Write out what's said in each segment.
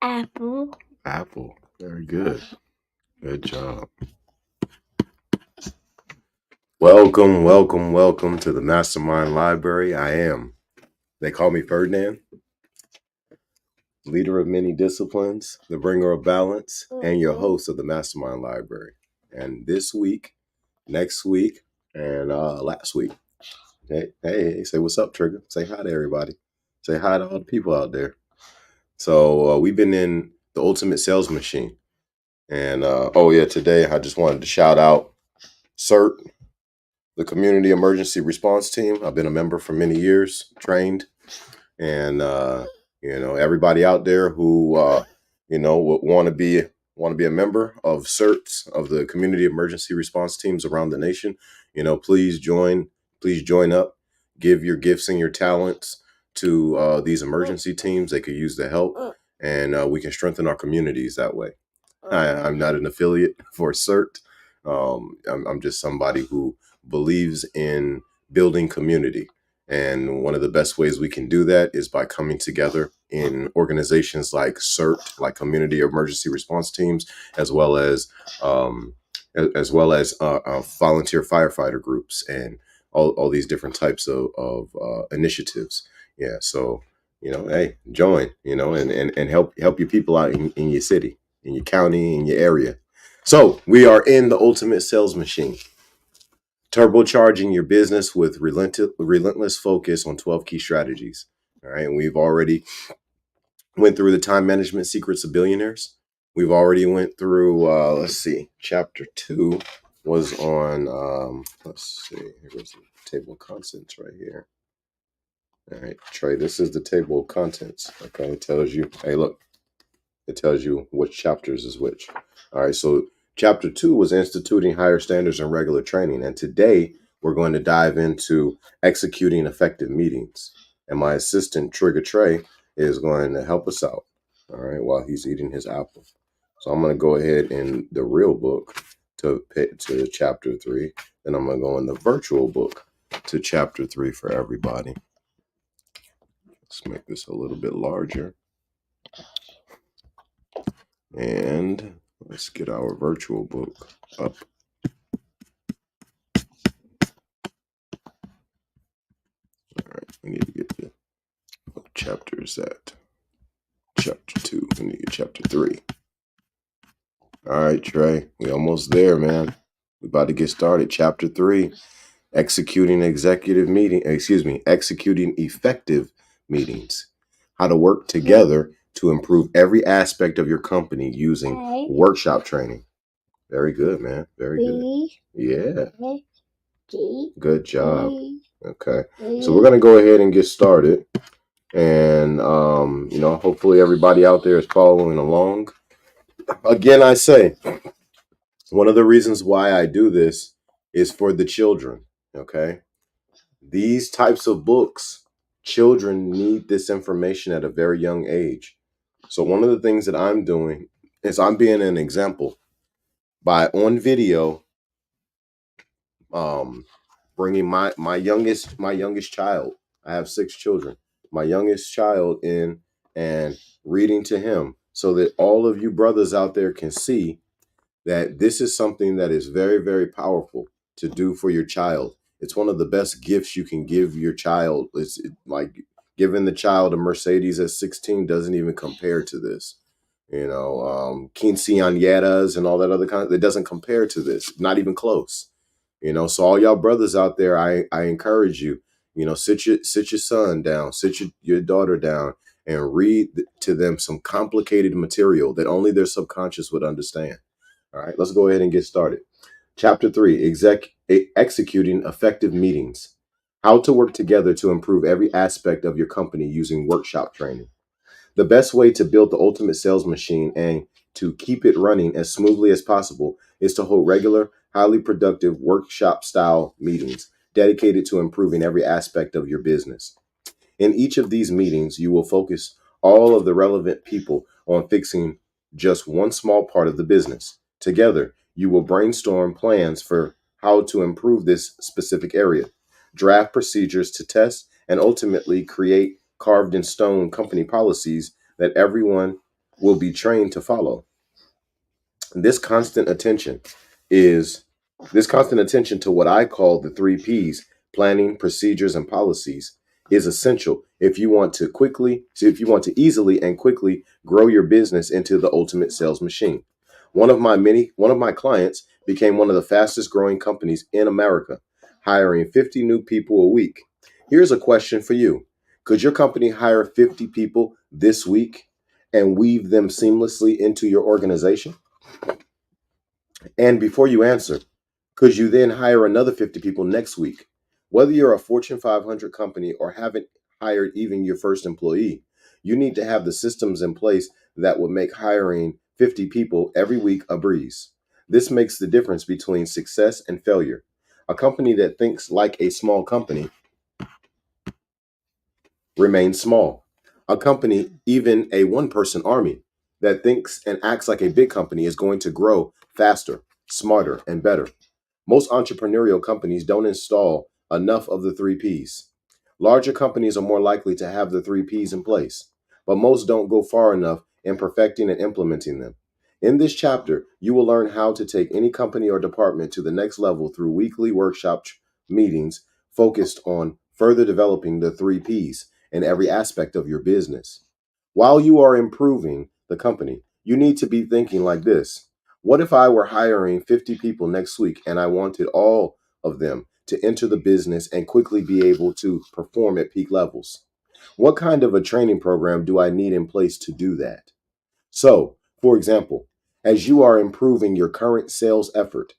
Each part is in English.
Apple. Apple. Very good. Good job. Welcome to the MasterMind Library. They call me Ferdinand, leader of many disciplines, the bringer of balance, and your host of the MasterMind Library. And this week, next week, and last week. Hey, say what's up, Trigger. Say hi to everybody. Say hi to all the people out there. So we've been in the Ultimate Sales Machine. And today I just wanted to shout out CERT, the Community Emergency Response Team. I've been a member for many years, trained, and everybody out there who want to be a member of CERTs, of the Community Emergency Response Teams around the nation. Please join up, give your gifts and your talents to these emergency teams. They could use the help, and we can strengthen our communities that way. I'm not an affiliate for CERT. I'm just somebody who believes in building community. And one of the best ways we can do that is by coming together in organizations like CERT, like Community Emergency Response Teams, as well as volunteer firefighter groups and all these different types of initiatives. Yeah, so hey, join, and help your people out in your city, in your county, in your area. So we are in the Ultimate Sales Machine, turbocharging your business with relentless focus on 12 key strategies. All right, and we've already went through the time management secrets of billionaires. We've already went through chapter 2 was on here's the table of contents right here. All right, Trey, this is the table of contents. Okay, it tells you, hey, look, it tells you which chapters is which. All right, so chapter 2 was instituting higher standards and regular training. And today we're going to dive into executing effective meetings. And my assistant, Trigger Trey, is going to help us out, all right, while he's eating his apple. So I'm going to go ahead in the real book to chapter 3. Then I'm going to go in the virtual book to chapter 3 for everybody. Let's make this a little bit larger. And let's get our virtual book up. All right, we need to get to what chapter is that? Chapter 2. We need to get chapter 3. All right, Trey, we almost there, man. We about to get started. Chapter 3, executing effective meetings. How to work together to improve every aspect of your company using workshop training. Very good, man. Very good. Yeah. Good job. Okay. So we're going to go ahead and get started. And, hopefully everybody out there is following along. Again, I say, one of the reasons why I do this is for the children. Okay. These types of books, children need this information at a very young age. So one of the things that I'm doing is I'm being an example by on video, bringing my youngest child. I have 6 children. My youngest child in and reading to him so that all of you brothers out there can see that this is something that is very, very powerful to do for your child. It's one of the best gifts you can give your child. It's like giving the child a Mercedes at 16 doesn't even compare to this. Quinceañeras and all that other kind. It doesn't compare to this. Not even close. So all y'all brothers out there, I encourage you, sit your son down, sit your daughter down and read to them some complicated material that only their subconscious would understand. All right, let's go ahead and get started. Chapter 3, executing effective meetings. How to work together to improve every aspect of your company using workshop training. The best way to build the ultimate sales machine and to keep it running as smoothly as possible is to hold regular, highly productive workshop-style meetings dedicated to improving every aspect of your business. In each of these meetings, you will focus all of the relevant people on fixing just one small part of the business. Together, you will brainstorm plans for how to improve this specific area, draft procedures to test, and ultimately create carved in stone company policies that everyone will be trained to follow. This constant attention is this constant attention to what I call the three P's: planning, procedures, and policies, is essential if you want to easily and quickly grow your business into the ultimate sales machine. One of my clients became one of the fastest growing companies in America, hiring 50 new people a week. Here's a question for you. Could your company hire 50 people this week and weave them seamlessly into your organization? And before you answer, could you then hire another 50 people next week? Whether you're a Fortune 500 company or haven't hired even your first employee, you need to have the systems in place that would make hiring 50 people every week a breeze. This makes the difference between success and failure. A company that thinks like a small company remains small. A company, even a one person army, that thinks and acts like a big company is going to grow faster, smarter, and better. Most entrepreneurial companies don't install enough of the three P's. Larger companies are more likely to have the three P's in place, but most don't go far enough in perfecting and implementing them. In this chapter, you will learn how to take any company or department to the next level through weekly meetings focused on further developing the three P's in every aspect of your business. While you are improving the company, you need to be thinking like this: what if I were hiring 50 people next week and I wanted all of them to enter the business and quickly be able to perform at peak levels? What kind of a training program do I need in place to do that? So, for example, as you are improving your current sales effort,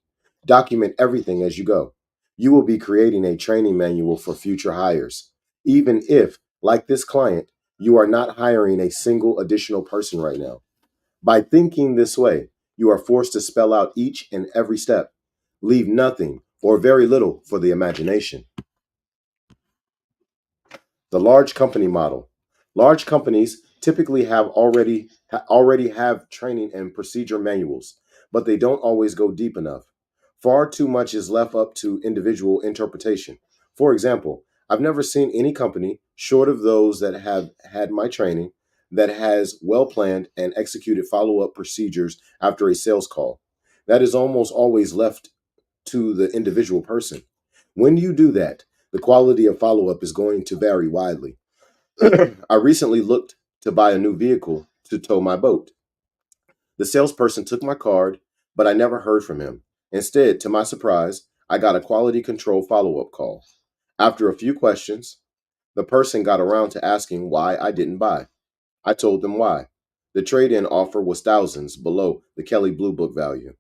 document everything as you go. You will be creating a training manual for future hires, even if, like this client, you are not hiring a single additional person right now. By thinking this way, you are forced to spell out each and every step. Leave nothing or very little for the imagination. The large company model. Large companies typically already have training and procedure manuals, but they don't always go deep enough. Far too much is left up to individual interpretation. For example, I've never seen any company, short of those that have had my training, that has well planned and executed follow up procedures after a sales call. That is almost always left to the individual person. When you do that, the quality of follow up is going to vary widely. I recently looked to buy a new vehicle to tow my boat. The salesperson took my card, but I never heard from him. Instead, to my surprise, I got a quality control follow up call. After a few questions, the person got around to asking why I didn't buy. I told them why. The trade in offer was thousands below the Kelly Blue Book value.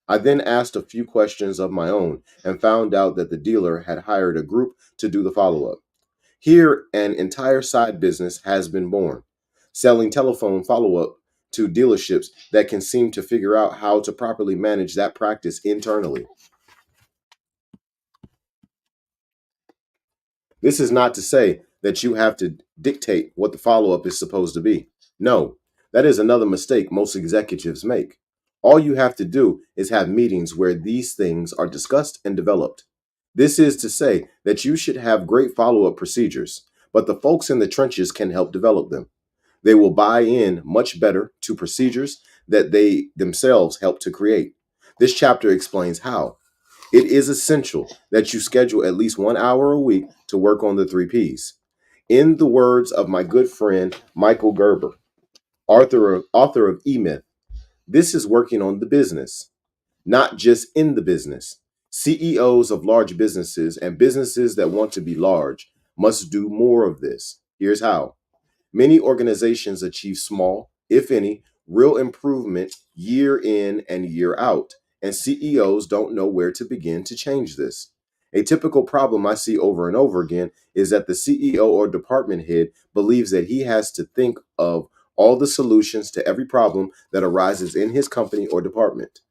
I then asked a few questions of my own and found out that the dealer had hired a group to do the follow up. Here, an entire side business has been born, selling telephone follow up to dealerships that can seem to figure out how to properly manage that practice internally. This is not to say that you have to dictate what the follow up is supposed to be. No, that is another mistake most executives make. All you have to do is have meetings where these things are discussed and developed. This is to say that you should have great follow up procedures, but the folks in the trenches can help develop them. They will buy in much better to procedures that they themselves help to create. This chapter explains how. It is essential that you schedule at least 1 hour a week to work on the three P's. In the words of my good friend Michael Gerber, author of E Myth, this is working on the business, not just in the business. CEOs of large businesses and businesses that want to be large must do more of this. Here's how. Many organizations achieve small, if any, real improvement year in and year out, and CEOs don't know where to begin to change this. A typical problem I see over and over again is that the CEO or department head believes that he has to think of all the solutions to every problem that arises in his company or department.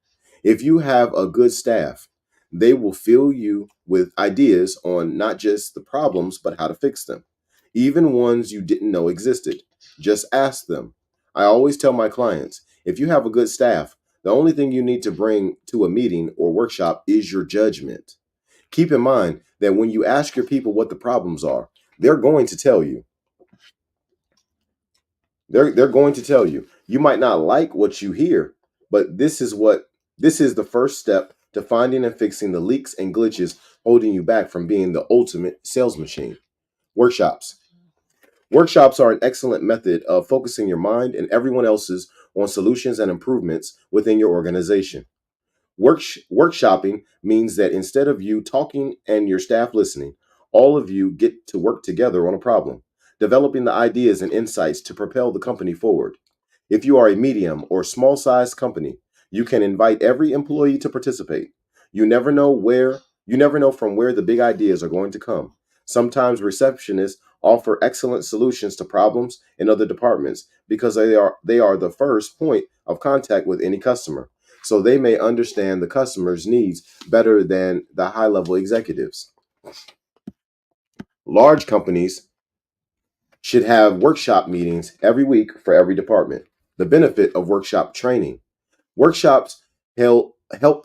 If you have a good staff, they will fill you with ideas on not just the problems, but how to fix them, even ones you didn't know existed. Just ask them. I always tell my clients, if you have a good staff, the only thing you need to bring to a meeting or workshop is your judgment. Keep in mind that when you ask your people what the problems are, they're going to tell you. They're going to tell you. You might not like what you hear, but this is the first step to finding and fixing the leaks and glitches holding you back from being the ultimate sales machine. Workshops. Workshops are an excellent method of focusing your mind and everyone else's on solutions and improvements within your organization. Workshopping means that instead of you talking and your staff listening, all of you get to work together on a problem, developing the ideas and insights to propel the company forward. If you are a medium or small sized company, you can invite every employee to participate. You never know from where the big ideas are going to come. Sometimes receptionists offer excellent solutions to problems in other departments because they are the first point of contact with any customer. So they may understand the customer's needs better than the high level executives. Large companies should have workshop meetings every week for every department. The benefit of workshop training. Workshops help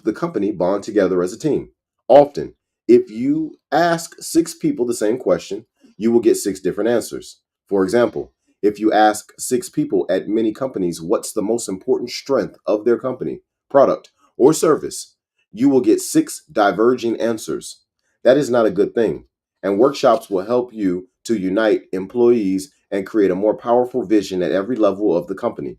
the company bond together as a team. Often, if you ask six people the same question, you will get six different answers. For example, if you ask six people at many companies what's the most important strength of their company, product, or service, you will get six diverging answers. That is not a good thing. And workshops will help you to unite employees and create a more powerful vision at every level of the company.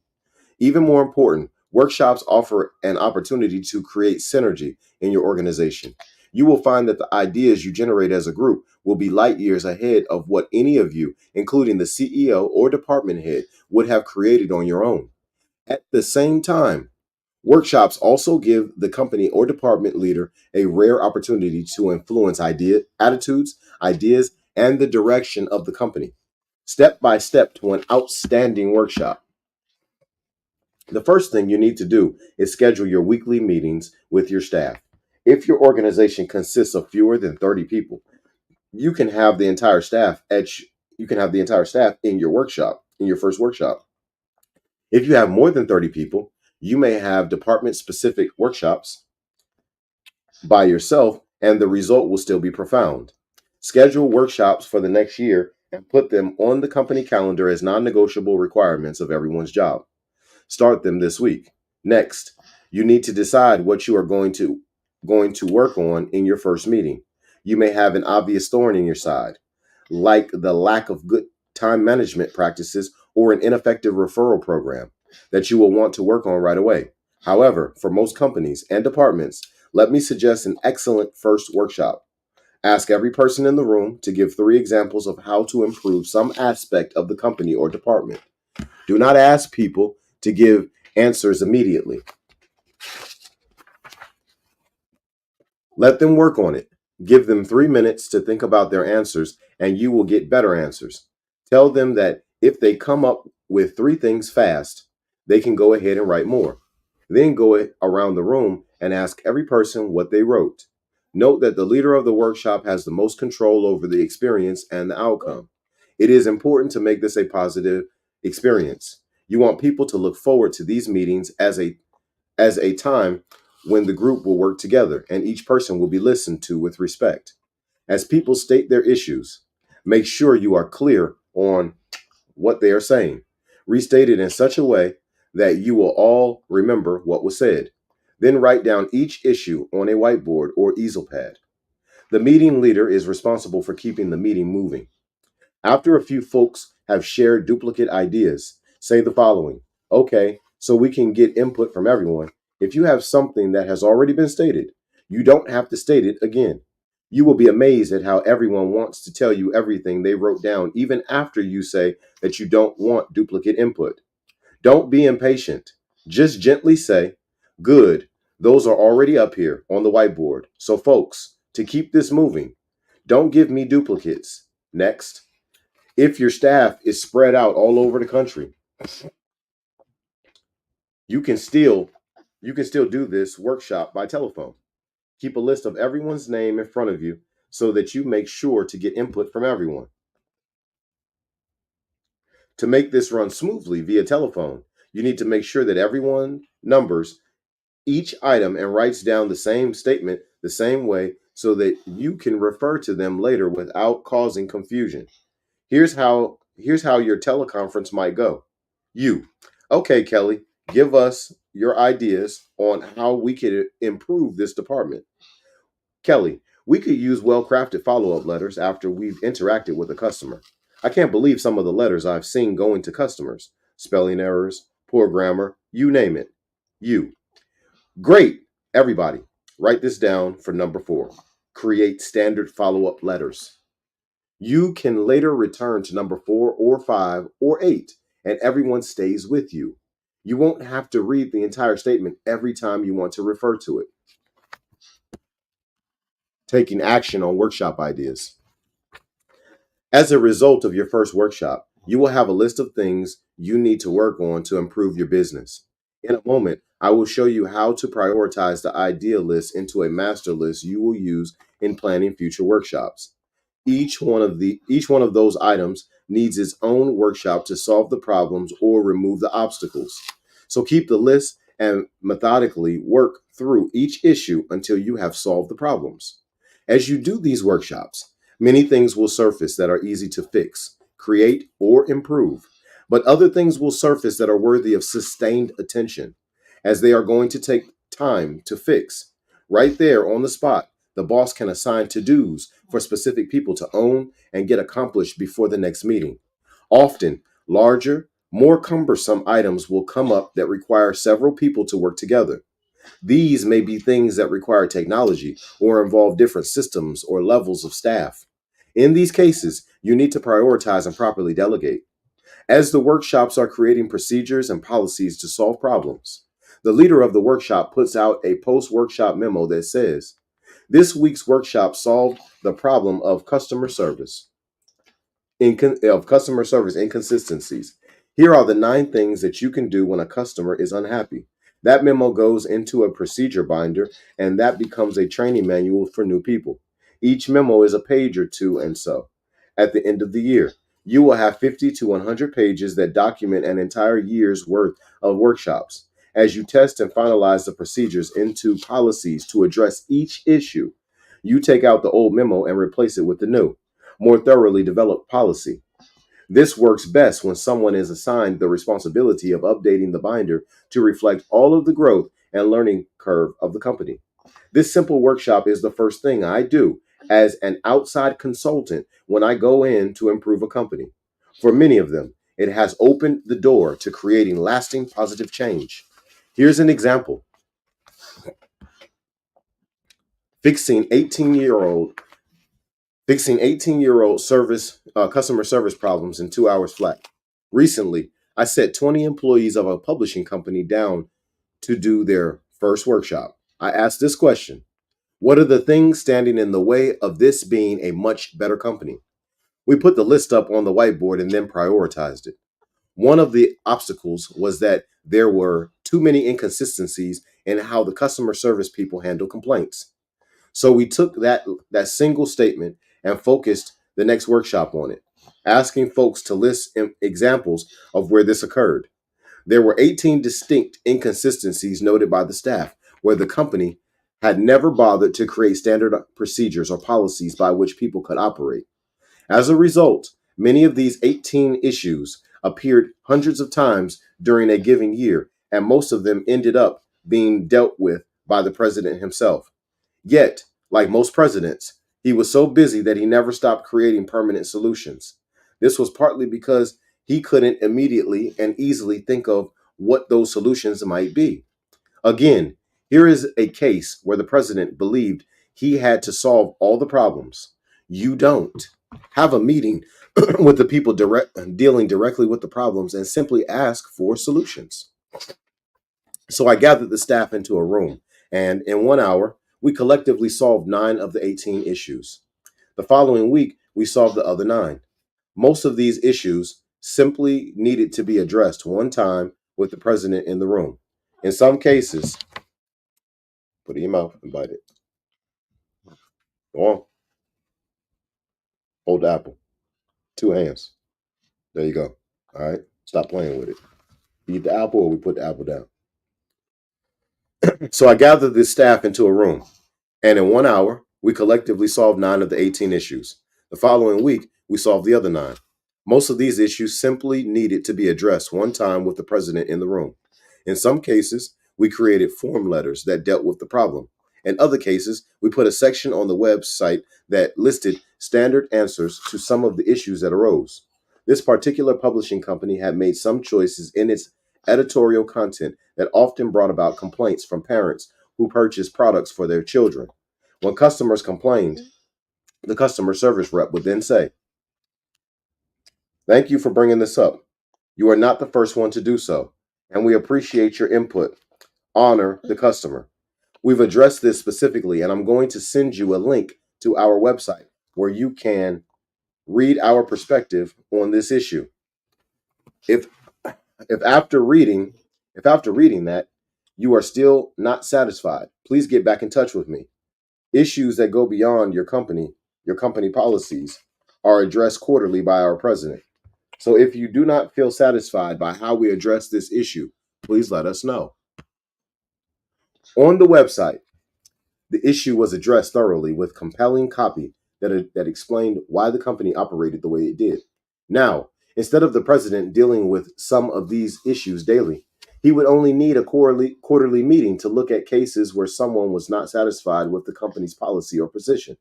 Even more important, workshops offer an opportunity to create synergy in your organization. You will find that the ideas you generate as a group will be light years ahead of what any of you, including the CEO or department head, would have created on your own. At the same time, workshops also give the company or department leader a rare opportunity to influence attitudes, ideas, and the direction of the company. Step by step to an outstanding workshop. The first thing you need to do is schedule your weekly meetings with your staff. If your organization consists of fewer than 30 people, you can have the entire staff you can have the entire staff in your workshop, in your first workshop. If you have more than 30 people, you may have department specific workshops by yourself and the result will still be profound. Schedule workshops for the next year and put them on the company calendar as non-negotiable requirements of everyone's job. Start them this week. Next, you need to decide what you are going to work on in your first meeting. You may have an obvious thorn in your side, like the lack of good time management practices or an ineffective referral program that you will want to work on right away. However, for most companies and departments, let me suggest an excellent first workshop. Ask every person in the room to give three examples of how to improve some aspect of the company or department. Do not ask people to give answers immediately. Let them work on it. Give them 3 minutes to think about their answers, and you will get better answers. Tell them that if they come up with three things fast, they can go ahead and write more. Then go around the room and ask every person what they wrote. Note that the leader of the workshop has the most control over the experience and the outcome. It is important to make this a positive experience. You want people to look forward to these meetings as a time when the group will work together and each person will be listened to with respect. As people state their issues, make sure you are clear on what they are saying. Restate it in such a way that you will all remember what was said. Then write down each issue on a whiteboard or easel pad. The meeting leader is responsible for keeping the meeting moving. After a few folks have shared duplicate ideas, say the following. Okay, so we can get input from everyone. If you have something that has already been stated, you don't have to state it again. You will be amazed at how everyone wants to tell you everything they wrote down, even after you say that you don't want duplicate input. Don't be impatient. Just gently say, good, those are already up here on the whiteboard. So, folks, to keep this moving, don't give me duplicates. Next. If your staff is spread out all over the country, you can still you can still do this workshop by telephone. Keep a list of everyone's name in front of you so that you make sure to get input from everyone. To make this run smoothly via telephone, you need to make sure that everyone numbers each item and writes down the same statement the same way so that you can refer to them later without causing confusion. Here's how your teleconference might go. You. Okay, Kelly, give us your ideas on how we could improve this department. Kelly, we could use well crafted follow up letters after we've interacted with a customer. I can't believe some of the letters I've seen going to customers. Spelling errors, poor grammar, you name it. You. Great. Everybody, write this down for number 4. Create standard follow up letters. You can later return to number 4 or 5 or 8, and everyone stays with you. You won't have to read the entire statement every time you want to refer to it. Taking action on workshop ideas. As a result of your first workshop, you will have a list of things you need to work on to improve your business. In a moment, I will show you how to prioritize the idea list into a master list you will use in planning future workshops. Each one of those items needs its own workshop to solve the problems or remove the obstacles. So keep the list and methodically work through each issue until you have solved the problems. As you do these workshops, many things will surface that are easy to fix, create, or improve. But other things will surface that are worthy of sustained attention, as they are going to take time to fix. Right there on the spot, the boss can assign to dos for specific people to own and get accomplished before the next meeting. Often, larger, more cumbersome items will come up that require several people to work together. These may be things that require technology or involve different systems or levels of staff. In these cases, you need to prioritize and properly delegate. As the workshops are creating procedures and policies to solve problems, the leader of the workshop puts out a post workshop memo that says, "This week's workshop solved the problem of customer service inconsistencies. Here are the 9 things that you can do when a customer is unhappy." That memo goes into a procedure binder, and that becomes a training manual for new people. Each memo is a page or two, and so at the end of the year, you will have 50 to 100 pages that document an entire year's worth of workshops. As you test and finalize the procedures into policies to address each issue, you take out the old memo and replace it with the new, more thoroughly developed policy. This works best when someone is assigned the responsibility of updating the binder to reflect all of the growth and learning curve of the company. This simple workshop is the first thing I do as an outside consultant when I go in to improve a company. For many of them, it has opened the door to creating lasting positive change. Here's an example: fixing 18-year-old fixing 18-year-old service customer service problems in 2 hours flat. Recently, I set 20 employees of a publishing company down to do their first workshop. I asked this question: what are the things standing in the way of this being a much better company? We put the list up on the whiteboard and then prioritized it. One of the obstacles was that there were too many inconsistencies in how the customer service people handle complaints. So we took that single statement and focused the next workshop on it, asking folks to list examples of where this occurred. There were 18 distinct inconsistencies noted by the staff where the company had never bothered to create standard procedures or policies by which people could operate. As a result, many of these 18 issues appeared hundreds of times during a given year, and most of them ended up being dealt with by the president himself. Yet, like most presidents, he was so busy that he never stopped creating permanent solutions. This was partly because he couldn't immediately and easily think of what those solutions might be. Again, here is a case where the president believed he had to solve all the problems. You don't. Have a meeting with the people dealing directly with the problems and simply ask for solutions. So I gathered the staff into a room, and in 1 hour, we collectively solved 9 of the 18 issues. The following week, we solved the other 9. Most of these issues simply needed to be addressed one time with the president in the room. In some cases, put it in your mouth and bite it. Go on, hold the apple. 2 hands. There you go. All right, stop playing with it. Eat the apple or we put the apple down. So I gathered the staff into a room, and in 1 hour, we collectively solved 9 of the 18 issues. The following week, we solved the other 9. Most of these issues simply needed to be addressed one time with the president in the room. In some cases, we created form letters that dealt with the problem. In other cases, we put a section on the website that listed standard answers to some of the issues that arose. This particular publishing company had made some choices in its editorial content that often brought about complaints from parents who purchased products for their children. When customers complained, the customer service rep would then say, "Thank you for bringing this up. You are not the first one to do so, and we appreciate your input. Honor the customer. We've addressed this specifically, and I'm going to send you a link to our website where you can read our perspective on this issue. If if after reading if after reading that you are still not satisfied, please get back in touch with me. Issues that go beyond your company policies are addressed quarterly by our president. So if you do not feel satisfied by how we address this issue, please let us know." On the website, the issue was addressed thoroughly with compelling copy that explained why the company operated the way it did. Now, instead of the president dealing with some of these issues daily, he would only need a quarterly meeting to look at cases where someone was not satisfied with the company's policy or position.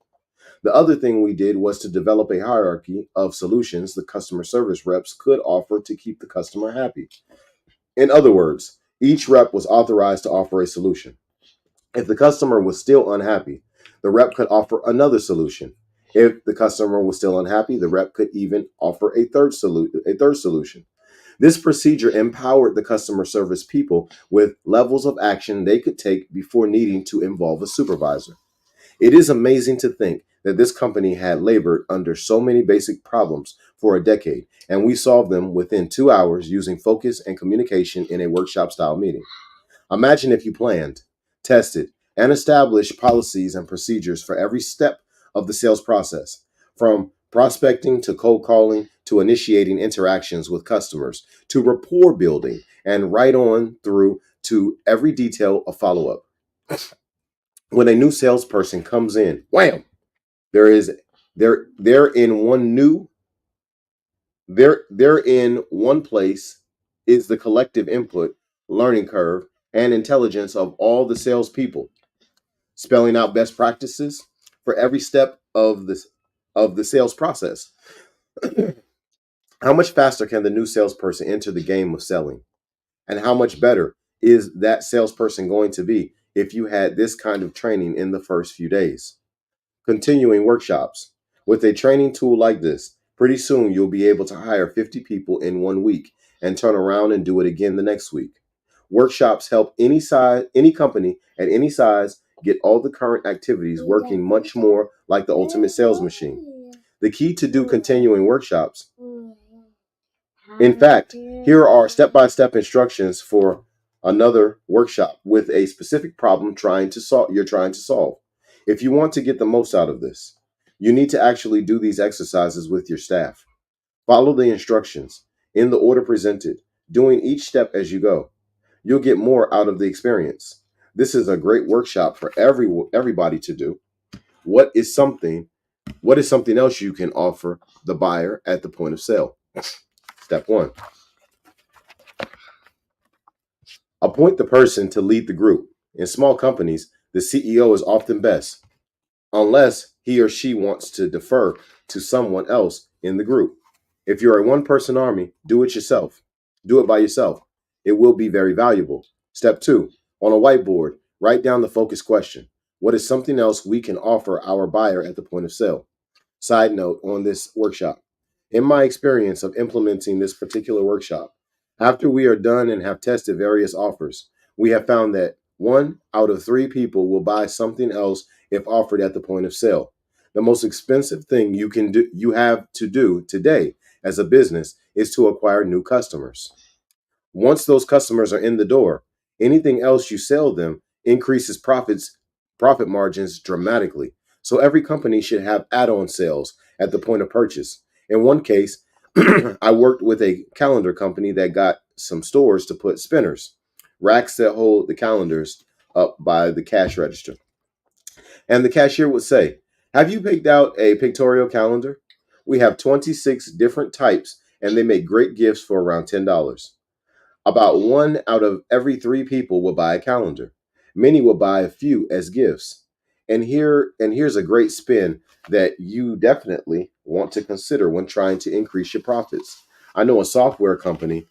The other thing we did was to develop a hierarchy of solutions the customer service reps could offer to keep the customer happy. In other words, each rep was authorized to offer a solution. If the customer was still unhappy, the rep could offer another solution. If the customer was still unhappy, the rep could even offer a third solution. This procedure empowered the customer service people with levels of action they could take before needing to involve a supervisor. It is amazing to think that this company had labored under so many basic problems for a decade, and we solved them within 2 hours using focus and communication in a workshop style meeting. Imagine if you planned, tested, and established policies and procedures for every step of the sales process, from prospecting to cold calling to initiating interactions with customers to rapport building and right on through to every detail of follow up. When a new salesperson comes in, wham, there is they're in one new they're in one place is the collective input, learning curve, and intelligence of all the salespeople, spelling out best practices for every step of the sales process. How much faster can the new salesperson enter the game of selling? And how much better is that salesperson going to be if you had this kind of training in the first few days? Continuing workshops. With a training tool like this, pretty soon you'll be able to hire 50 people in 1 week and turn around and do it again the next week. Workshops help any company at any size get all the current activities working much more like the ultimate sales machine. The key to do continuing workshops. In fact, here are step-by-step instructions for another workshop with a specific problem you're trying to solve. If you want to get the most out of this, you need to actually do these exercises with your staff. Follow the instructions in the order presented, doing each step as you go. You'll get more out of the experience. This is a great workshop for everybody to do. What is something what is something else you can offer the buyer at the point of sale? Step 1. Appoint the person to lead the group. In small companies, the CEO is often best, unless he or she wants to defer to someone else in the group. If you're a one person army, do it yourself. Do it by yourself. It will be very valuable. Step 2. On a whiteboard, write down the focus question. What is something else we can offer our buyer at the point of sale? Side note on this workshop. In my experience of implementing this particular workshop, after we are done and have tested various offers, we have found that 1 out of 3 people will buy something else if offered at the point of sale. The most expensive thing you have to do today as a business is to acquire new customers. Once those customers are in the door, anything else you sell them increases profit margins dramatically. So every company should have add-on sales at the point of purchase. In one case, I worked with a calendar company that got some stores to put spinners, racks that hold the calendars up by the cash register. And the cashier would say, "Have you picked out a pictorial calendar? We have 26 different types, and they make great gifts for around $10. About one out of every three people will buy a calendar. Many will buy a few as gifts. Here's a great spin that you definitely want to consider when trying to increase your profits. I know a software company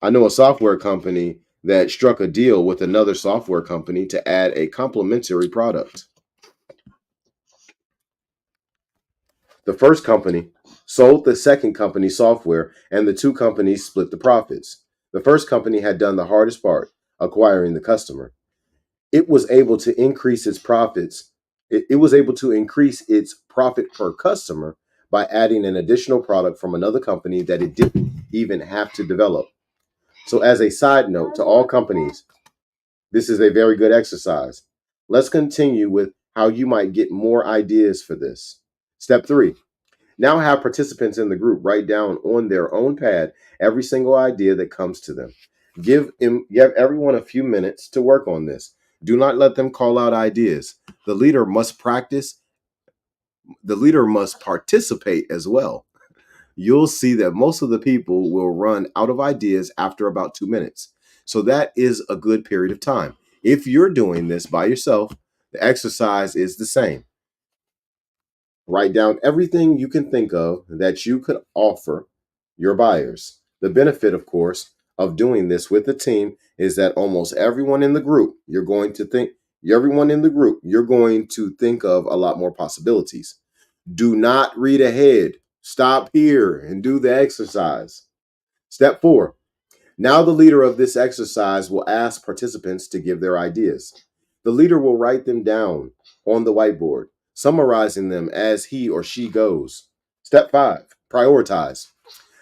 I know a software company that struck a deal with another software company to add a complementary product. The first company sold the second company software, and the two companies split the profits. The first company had done the hardest part, acquiring the customer. It was able to increase its profits. It was able to increase its profit per customer by adding an additional product from another company that it didn't even have to develop. So, as a side note to all companies, this is a very good exercise. Let's continue with how you might get more ideas for this. Step three. Now have participants in the group write down on their own pad every single idea that comes to them. Give everyone a few minutes to work on this. Do not let them call out ideas. The leader must practice, the leader must participate as well. You'll see that most of the people will run out of ideas after about 2 minutes. So that is a good period of time. If you're doing this by yourself, the exercise is the same. Write down everything you can think of that you could offer your buyers. The benefit, of course, of doing this with a team is that almost everyone in the group, you're going to think of a lot more possibilities. Do not read ahead. Stop here and do the exercise. Step four. Now, the leader of this exercise will ask participants to give their ideas. The leader will write them down on the whiteboard, summarizing them as he or she goes. Step five. Prioritize.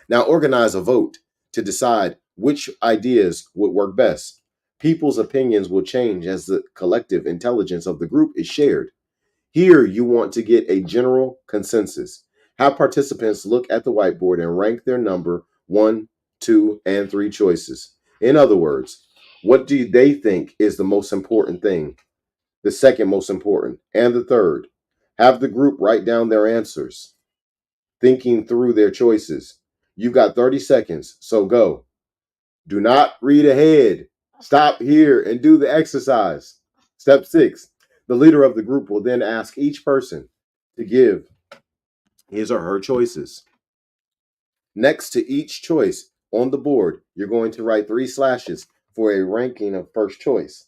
Now, organize a vote to decide which ideas would work best. People's opinions will change as the collective intelligence of the group is shared. Here, you want to get a general consensus. Have participants look at the whiteboard and rank their number one, two, and three choices. In other words, what do they think is the most important thing, the second most important, and the third? Have the group write down their answers, thinking through their choices. You've got 30 seconds, so go. Do not read ahead. Stop here and do the exercise. Step six. The leader of the group will then ask each person to give his or her choices. Next to each choice on the board, you're going to write 3 slashes for a ranking of first choice,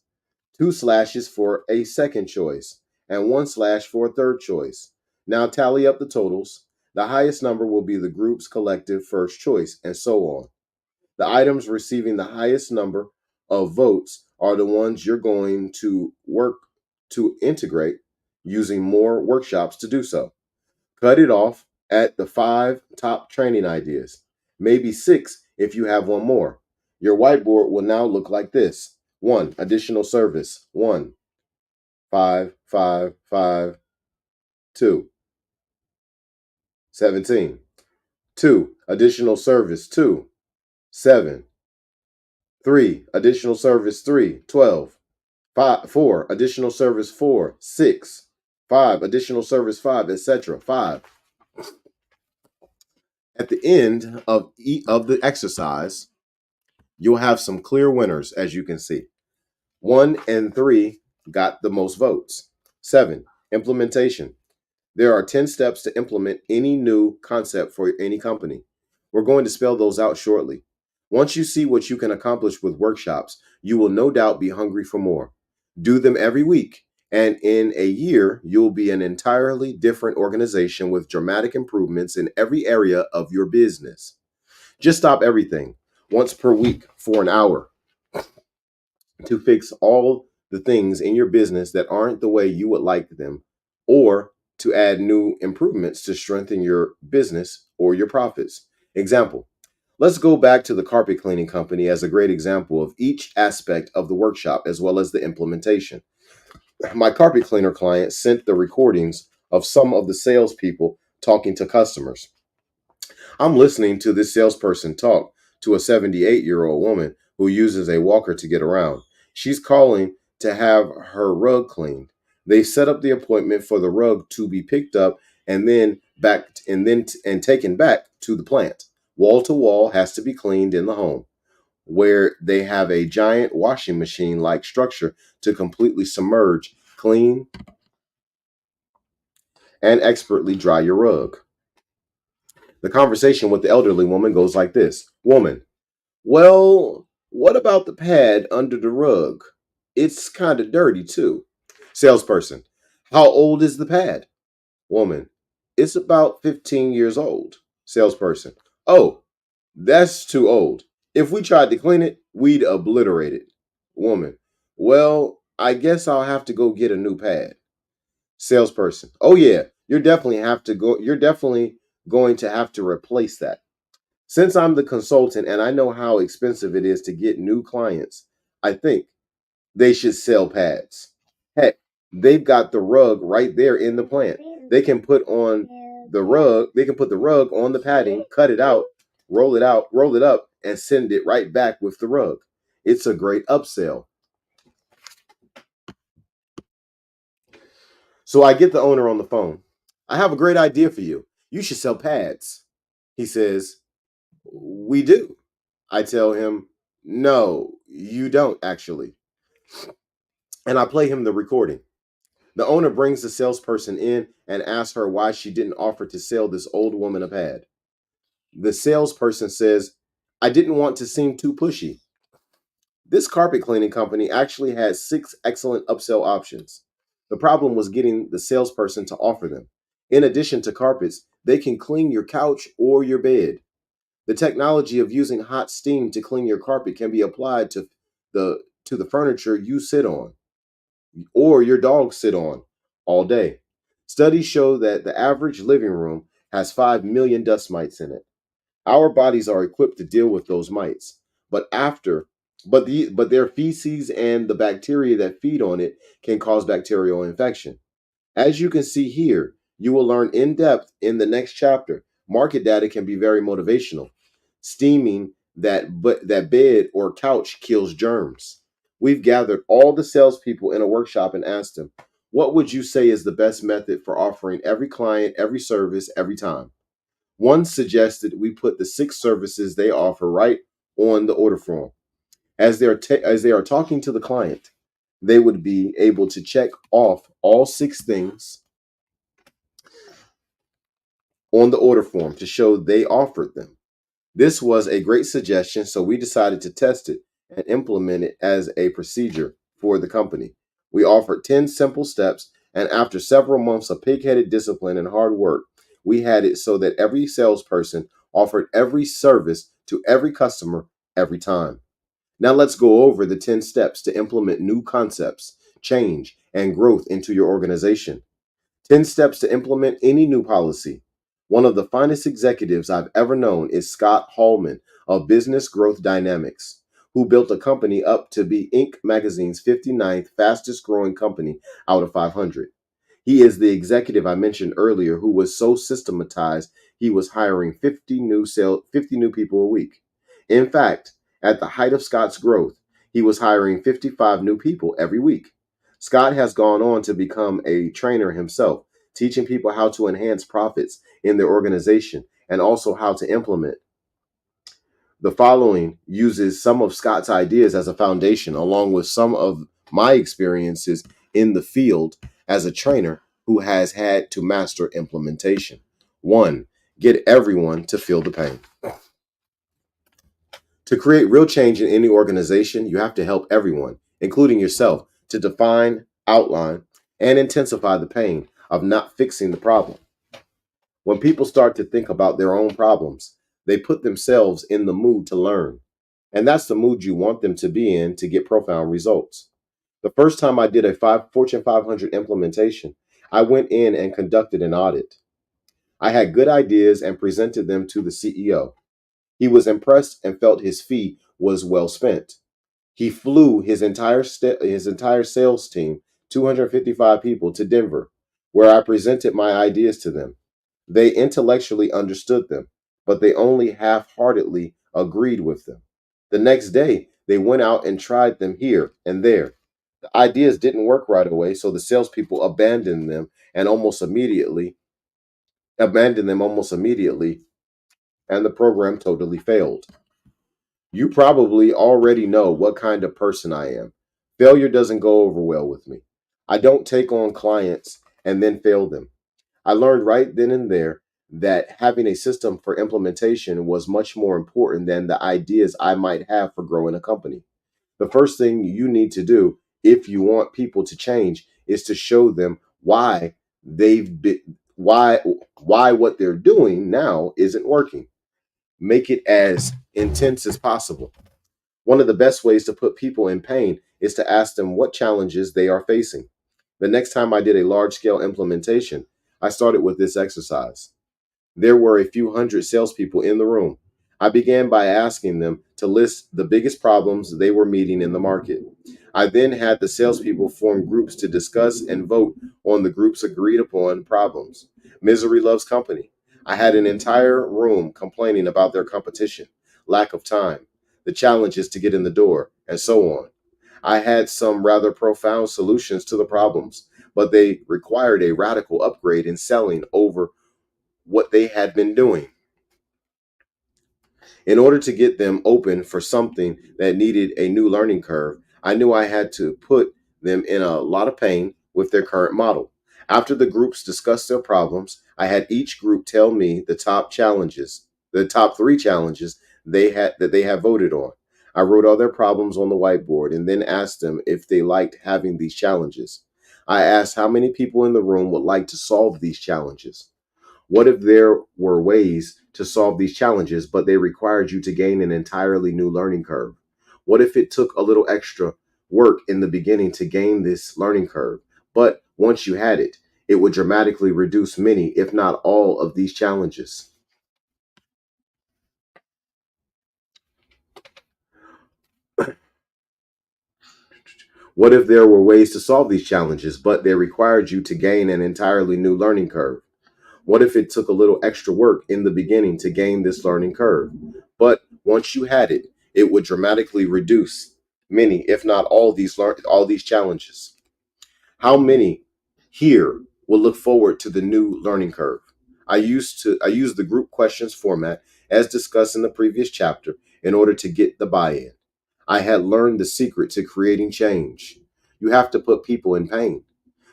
2 slashes for a second choice, and 1 slash for a third choice. Now tally up the totals. The highest number will be the group's collective first choice, and so on. The items receiving the highest number of votes are the ones you're going to work to integrate using more workshops to do so. Cut it off at the 5 top training ideas, maybe 6 if you have one more. Your whiteboard will now look like this: 1. Additional service, 1, 5, 5, 5, 2, 17. 2. Additional service, 2, 7. 3. Additional service, 3, 12. 5, 4. Additional service, 4, 6. 5. Additional service, 5, etc. 5. At the end of the exercise, you'll have some clear winners, as you can see. 1 and 3 got the most votes. 7. Implementation. There are 10 steps to implement any new concept for any company. We're going to spell those out shortly. Once you see what you can accomplish with workshops, you will no doubt be hungry for more. Do them every week, and in a year, you'll be an entirely different organization with dramatic improvements in every area of your business. Just stop everything once per week for an hour to fix all the things in your business that aren't the way you would like them, or to add new improvements to strengthen your business or your profits. Example. Let's go back to the carpet cleaning company as a great example of each aspect of the workshop as well as the implementation. My carpet cleaner client sent the recordings of some of the salespeople talking to customers. I'm listening to this salesperson talk to a 78-year-old woman who uses a walker to get around. She's calling to have her rug cleaned. They set up the appointment for the rug to be picked up, and then back and taken back to the plant. Wall to wall has to be cleaned in the home, where they have a giant washing machine like structure to completely submerge, clean, and expertly dry your rug. The conversation with the elderly woman goes like this: Woman, well, what about the pad under the rug? It's kind of dirty too. Salesperson, how old is the pad? Woman, it's about 15 years old. Salesperson, oh, that's too old. If we tried to clean it, we'd obliterate it. Woman, well, I guess I'll have to go get a new pad. Salesperson, oh yeah, you're definitely going to have to replace that. Since I'm the consultant and I know how expensive it is to get new clients, I think they should sell pads. Heck, they've got the rug right there in the plant. They can put the rug on the padding, cut it out, roll it up, and send it right back with the rug. It's a great upsell. So I get the owner on the phone. I have a great idea for you. You should sell pads. He says, we do. I tell him, no, you don't actually. And I play him the recording. The owner brings the salesperson in and asks her why she didn't offer to sell this old woman a pad. The salesperson says, I didn't want to seem too pushy. This carpet cleaning company actually had 6 excellent upsell options. The problem was getting the salesperson to offer them. In addition to carpets, they can clean your couch or your bed. The technology of using hot steam to clean your carpet can be applied to the furniture you sit on or your dogs sit on all day. Studies show that the average living room has 5 million dust mites in it. Our bodies are equipped to deal with those mites, but after but their feces and the bacteria that feed on it can cause bacterial infection. As you can see here, you will learn in depth in the next chapter. Market data can be very motivational. Steaming that bed or couch kills germs. We've gathered all the salespeople in a workshop and asked them, what would you say is the best method for offering every client, every service, every time? One suggested we put the 6 services they offer right on the order form. As they are talking to the client, they would be able to check off all 6 things on the order form to show they offered them. This was a great suggestion, so we decided to test it and implement it as a procedure for the company. We offered 10 simple steps, and after several months of pig-headed discipline and hard work, we had it so that every salesperson offered every service to every customer every time. Now let's go over the 10 steps to implement new concepts, change, and growth into your organization. 10 steps to implement any new policy. One of the finest executives I've ever known is Scott Hallman of Business Growth Dynamics, who built a company up to be Inc. magazine's 59th fastest growing company out of 500. He is the executive I mentioned earlier who was so systematized he was hiring 50 new people a week. In fact, at the height of Scott's growth, he was hiring 55 new people every week. Scott has gone on to become a trainer himself, teaching people how to enhance profits in their organization and also how to implement. The following uses some of Scott's ideas as a foundation, along with some of my experiences in the field as a trainer who has had to master implementation. 1. Get everyone to feel the pain. To create real change in any organization, you have to help everyone, including yourself, to define, outline, and intensify the pain of not fixing the problem. When people start to think about their own problems, they put themselves in the mood to learn. And that's the mood you want them to be in to get profound results. The first time I did a Fortune 500 implementation, I went in and conducted an audit. I had good ideas and presented them to the CEO. He was impressed and felt his fee was well spent. He flew his entire sales team, 255 people, to Denver, where I presented my ideas to them. They intellectually understood them, but they only half-heartedly agreed with them. The next day, they went out and tried them here and there. The ideas didn't work right away, so the salespeople abandoned them, and almost immediately, abandoned them almost immediately, and the program totally failed. You probably already know what kind of person I am. Failure doesn't go over well with me. I don't take on clients and then fail them. I learned right then and there that having a system for implementation was much more important than the ideas I might have for growing a company. The first thing you need to do if you want people to change is to show them they've been why why what they're doing now isn't working. Make it as intense as possible. One of the best ways to put people in pain is to ask them what challenges they are facing. The next time I did a large scale implementation, I started with this exercise. There were a few hundred salespeople in the room. I began by asking them to list the biggest problems they were meeting in the market. I then had the salespeople form groups to discuss and vote on the group's agreed upon problems. Misery loves company. I had an entire room complaining about their competition, lack of time, the challenges to get in the door, and so on. I had some rather profound solutions to the problems, but they required a radical upgrade in selling over what they had been doing. In order to get them open for something that needed a new learning curve, I knew I had to put them in a lot of pain with their current model. After the groups discussed their problems, I had each group tell me the top three challenges they had voted on. I wrote all their problems on the whiteboard and then asked them if they liked having these challenges. I asked how many people in the room would like to solve these challenges. What if there were ways to solve these challenges, but they required you to gain an entirely new learning curve? What if it took a little extra work in the beginning to gain this learning curve, but once you had it, it would dramatically reduce many, if not all, of these challenges? What if there were ways to solve these challenges, but they required you to gain an entirely new learning curve? What if it took a little extra work in the beginning to gain this learning curve? But once you had it, it would dramatically reduce many, if not all these challenges. How many here will look forward to the new learning curve? I used the group questions format as discussed in the previous chapter in order to get the buy-in. I had learned the secret to creating change. You have to put people in pain.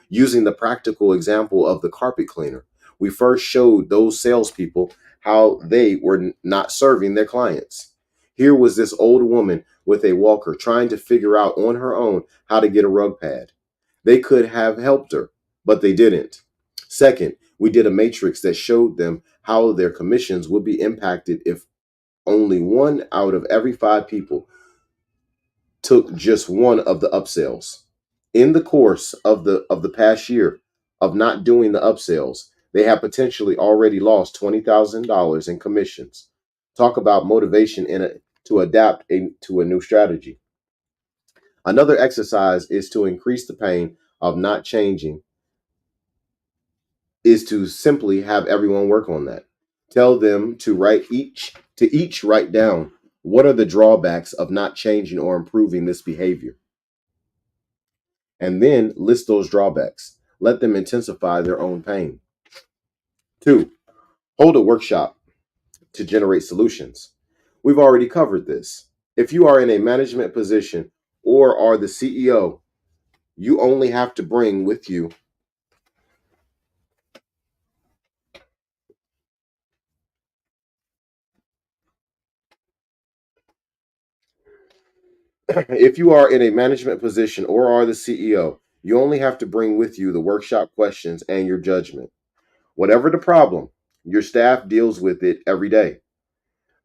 Using the practical example of the carpet cleaner, we first showed those salespeople how they were not serving their clients. Here was this old woman with a walker trying to figure out on her own how to get a rug pad. They could have helped her, but they didn't. Second, we did a matrix that showed them how their commissions would be impacted if only one out of every five people took just one of the upsells. In the course of the past year of not doing the upsells, they have potentially already lost $20,000 in commissions. Talk about motivation to adapt to a new strategy. Another exercise is to increase the pain of not changing is to simply have everyone work on that. Tell them to each write down what are the drawbacks of not changing or improving this behavior, and then list those drawbacks. Let them intensify their own pain. Two, hold a workshop to generate solutions. We've already covered this. If you are in a management position or are the CEO, you only have to bring with you if you are in a management position or are the CEO, you only have to bring with you the workshop questions and your judgment. Whatever the problem, your staff deals with it every day.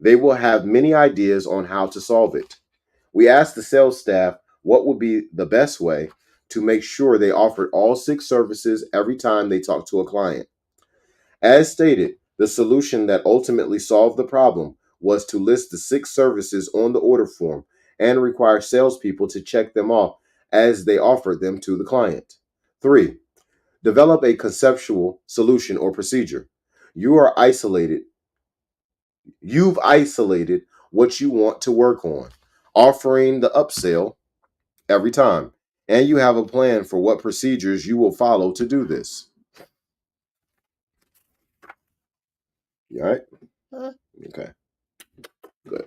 They will have many ideas on how to solve it. We asked the sales staff what would be the best way to make sure they offered all six services every time they talked to a client. As stated, the solution that ultimately solved the problem was to list the six services on the order form and require salespeople to check them off as they offered them to the client. Three, develop a conceptual solution or procedure. You are isolated. You've isolated what you want to work on, offering the upsell every time, and you have a plan for what procedures you will follow to do this. You all right? Okay, good.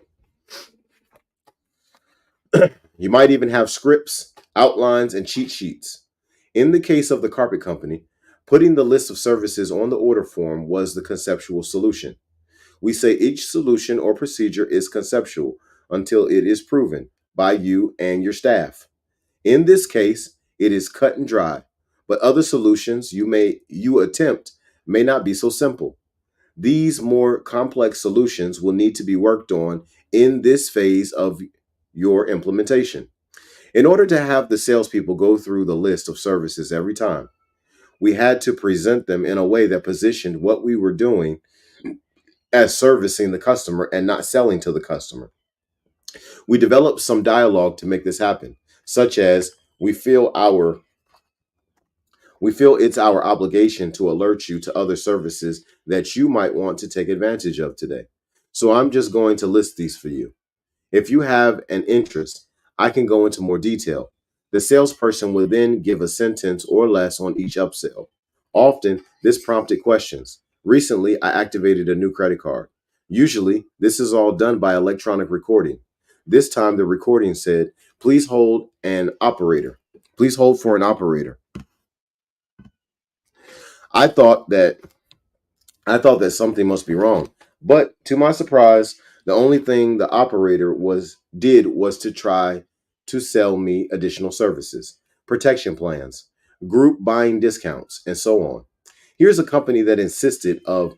You might even have scripts, outlines, and cheat sheets. In the case of the carpet company, putting the list of services on the order form was the conceptual solution. We say each solution or procedure is conceptual until it is proven by you and your staff. In this case, it is cut and dry, but other solutions you attempt may not be so simple. These more complex solutions will need to be worked on in this phase of your implementation. In order to have the salespeople go through the list of services every time, we had to present them in a way that positioned what we were doing as servicing the customer and not selling to the customer. We developed some dialogue to make this happen, such as we feel it's our obligation to alert you to other services that you might want to take advantage of today. So I'm just going to list these for you. If you have an interest, I can go into more detail. The salesperson will then give a sentence or less on each upsell. Often, this prompted questions. Recently, I activated a new credit card. Usually, this is all done by electronic recording. This time, the recording said, "Please hold an operator. Please hold for an operator." I thought that I thought that something must be wrong. But to my surprise, the only thing the operator was to try to sell me additional services, protection plans, group buying discounts, and so on. Here's a company that instead of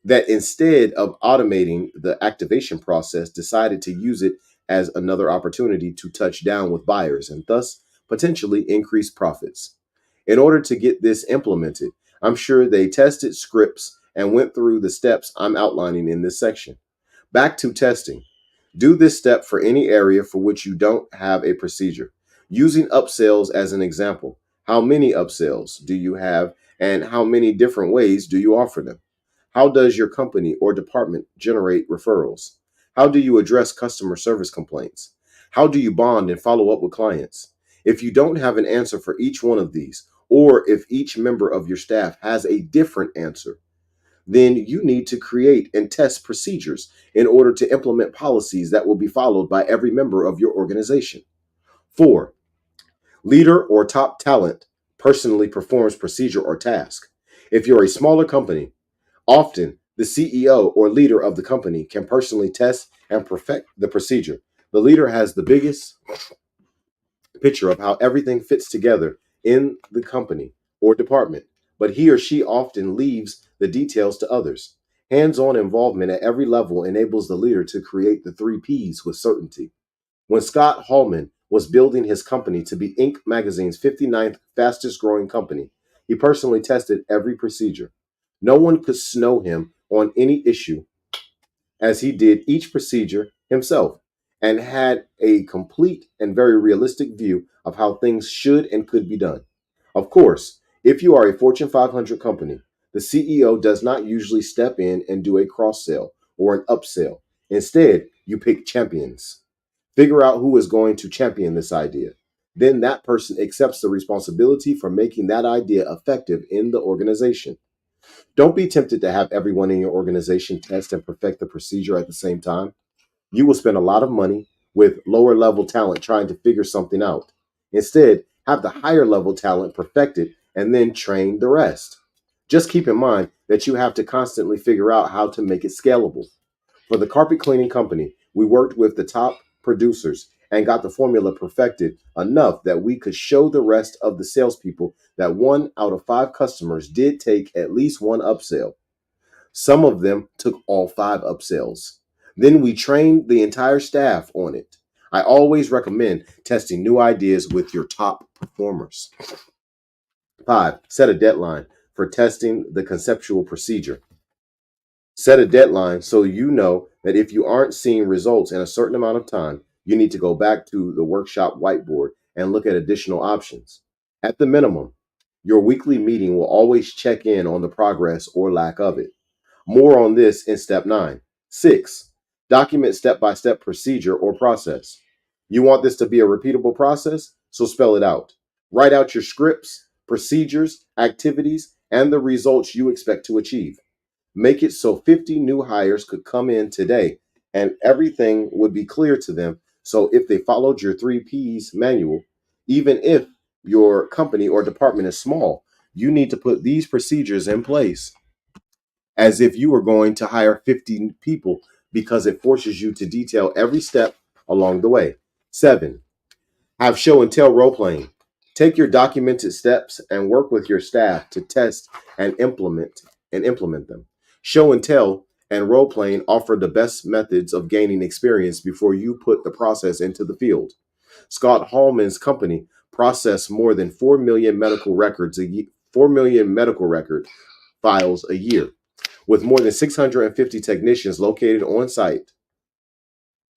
automating the activation process decided to use it as another opportunity to touch down with buyers and thus potentially increase profits. In order to get this implemented, I'm sure they tested scripts and went through the steps I'm outlining in this section. Back to testing. Do this step for any area for which you don't have a procedure. Using upsells as an example. How many upsells do you have and how many different ways do you offer them? How does your company or department generate referrals? How do you address customer service complaints? How do you bond and follow up with clients? If you don't have an answer for each one of these, or if each member of your staff has a different answer, then you need to create and test procedures in order to implement policies that will be followed by every member of your organization. 4. Leader or top talent personally performs procedure or task. If you're a smaller company, often the CEO or leader of the company can personally test and perfect the procedure. The leader has the biggest picture of how everything fits together in the company or department, but he or she often leaves the details to others. Hands on involvement at every level enables the leader to create the three P's with certainty. When Scott Hallman was building his company to be Inc. magazine's 59th fastest growing company, he personally tested every procedure. No one could snow him on any issue as he did each procedure himself and had a complete and very realistic view of how things should and could be done. Of course, if you are a Fortune 500 company, the CEO does not usually step in and do a cross sell or an upsell. Instead, you pick champions. Figure out who is going to champion this idea. Then that person accepts the responsibility for making that idea effective in the organization. Don't be tempted to have everyone in your organization test and perfect the procedure at the same time. You will spend a lot of money with lower level talent trying to figure something out. Instead, have the higher level talent perfect it and then train the rest. Just keep in mind that you have to constantly figure out how to make it scalable. For the carpet cleaning company, we worked with the top producers and got the formula perfected enough that we could show the rest of the salespeople that 1 out of 5 customers did take at least one upsell. Some of them took all 5 upsells. Then we trained the entire staff on it. I always recommend testing new ideas with your top performers. 5. Set a deadline for testing the conceptual procedure. Set a deadline so you know that if you aren't seeing results in a certain amount of time, you need to go back to the workshop whiteboard and look at additional options. At the minimum, your weekly meeting will always check in on the progress or lack of it. More on this in step 9. 6. Document step-by-step procedure or process. You want this to be a repeatable process, so spell it out. Write out your scripts, procedures, activities, and the results you expect to achieve. Make it so 50 new hires could come in today and everything would be clear to them. So if they followed your 3Ps manual, even if your company or department is small, you need to put these procedures in place as if you were going to hire 50 people because it forces you to detail every step along the way. 7, have show and tell role playing. Take your documented steps and work with your staff to test and implement them. Show and tell and role playing offer the best methods of gaining experience before you put the process into the field. Scott Hallman's company processed more than 4 million medical records a year, 4 million medical record files a year, with more than 650 technicians located on site